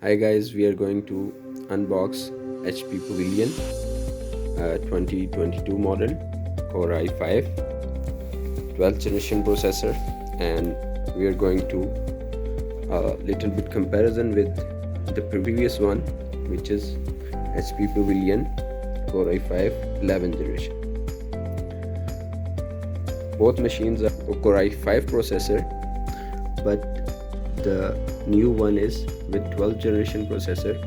Hi guys, we are going to unbox HP Pavilion 2022 model Core i5 12th generation processor, and we are going to a little bit comparison with the previous one, which is HP Pavilion Core i5 11th generation. Both machines are Core i5 processor, but the new one is with 12th generation processor.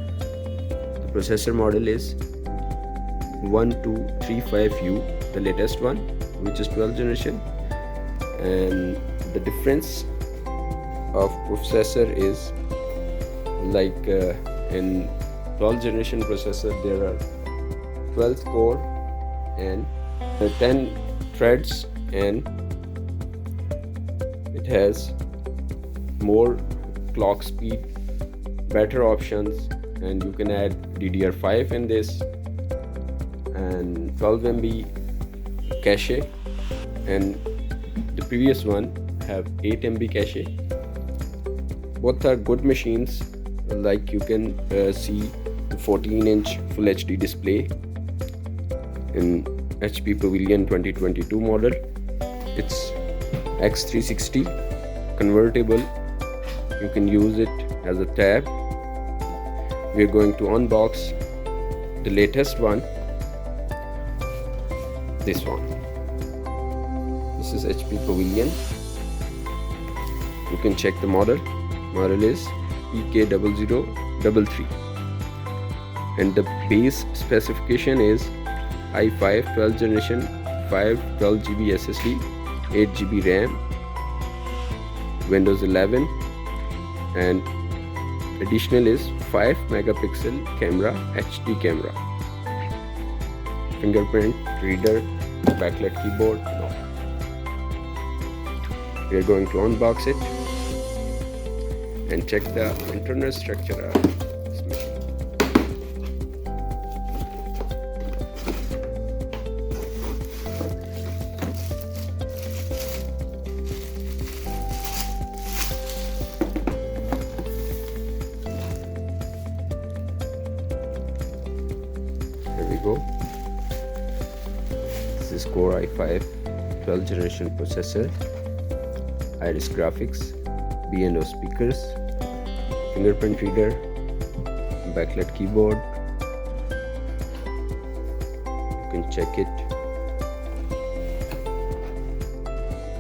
The processor model is 1235U, the latest one, which is 12th generation, and the difference of processor is like in 12th generation processor there are 12 core and 10 threads, and it has more clock speed, better options, and you can add DDR5 in this, and 12 MB cache, and the previous one have 8 MB cache. Both are good machines. Like you can see 14-inch Full HD display in HP Pavilion 2022 model. It's X360 convertible. You can use it as a tab. We are going to unbox the latest one, this one. This is HP Pavilion. You can check the model. Model is EK0033, and the base specification is i5 12th generation 512GB SSD, 8GB RAM, Windows 11, and additional is 5 megapixel camera, HD camera, fingerprint reader, backlit keyboard. We are going to unbox it and check the internal structure of this machine. Here we go. This is Core i5 12th generation processor, Iris graphics, B&O speakers, fingerprint reader, backlit keyboard. You can check it,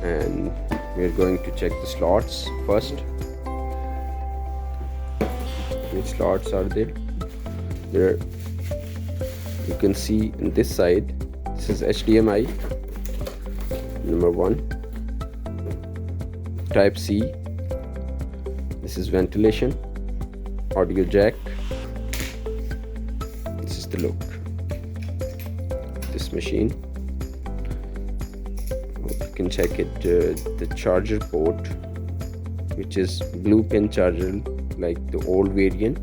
and we are going to check the slots first. Which slots are there? There you can see in this side, this is HDMI number 1, Type C, this is ventilation, audio jack. This is the look of this machine. You can check it, the charger port, which is blue pin charger like the old variant,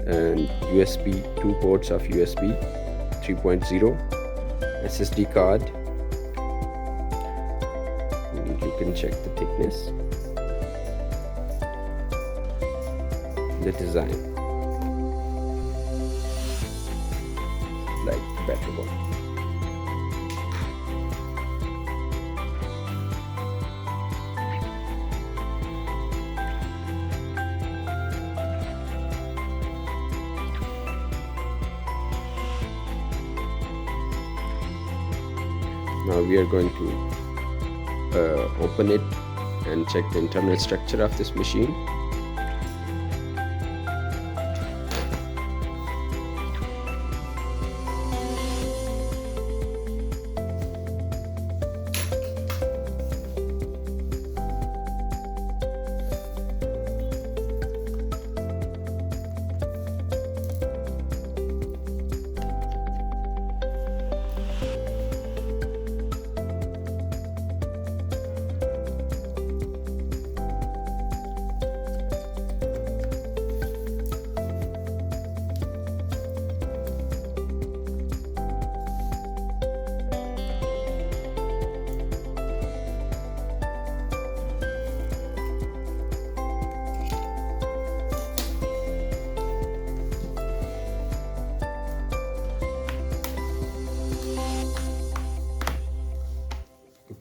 and USB, 2 ports of USB 3.0, SSD card. You can check the thickness, the design, like the better one. Now we are going to open it and check the internal structure of this machine.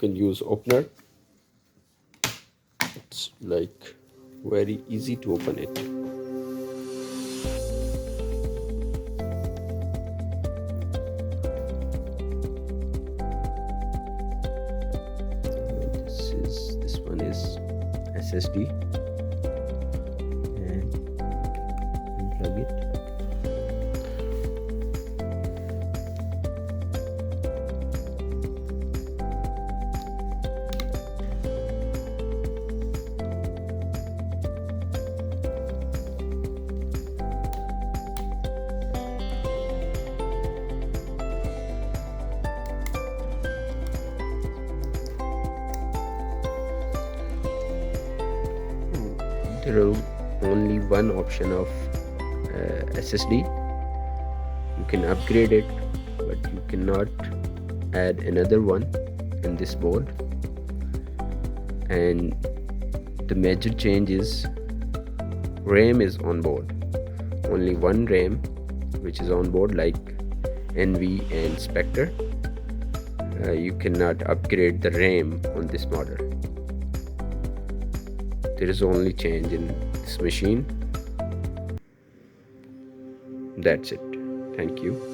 can use opener. It's like very easy to open it. This one is SSD, and unplug it. There is only one option of SSD. You can upgrade it, but you cannot add another one in this board. And the major change is RAM is on board. Only one RAM which is on board, like NV and Spectre. You cannot upgrade the RAM on this model. There is only change in this machine. That's it. Thank you.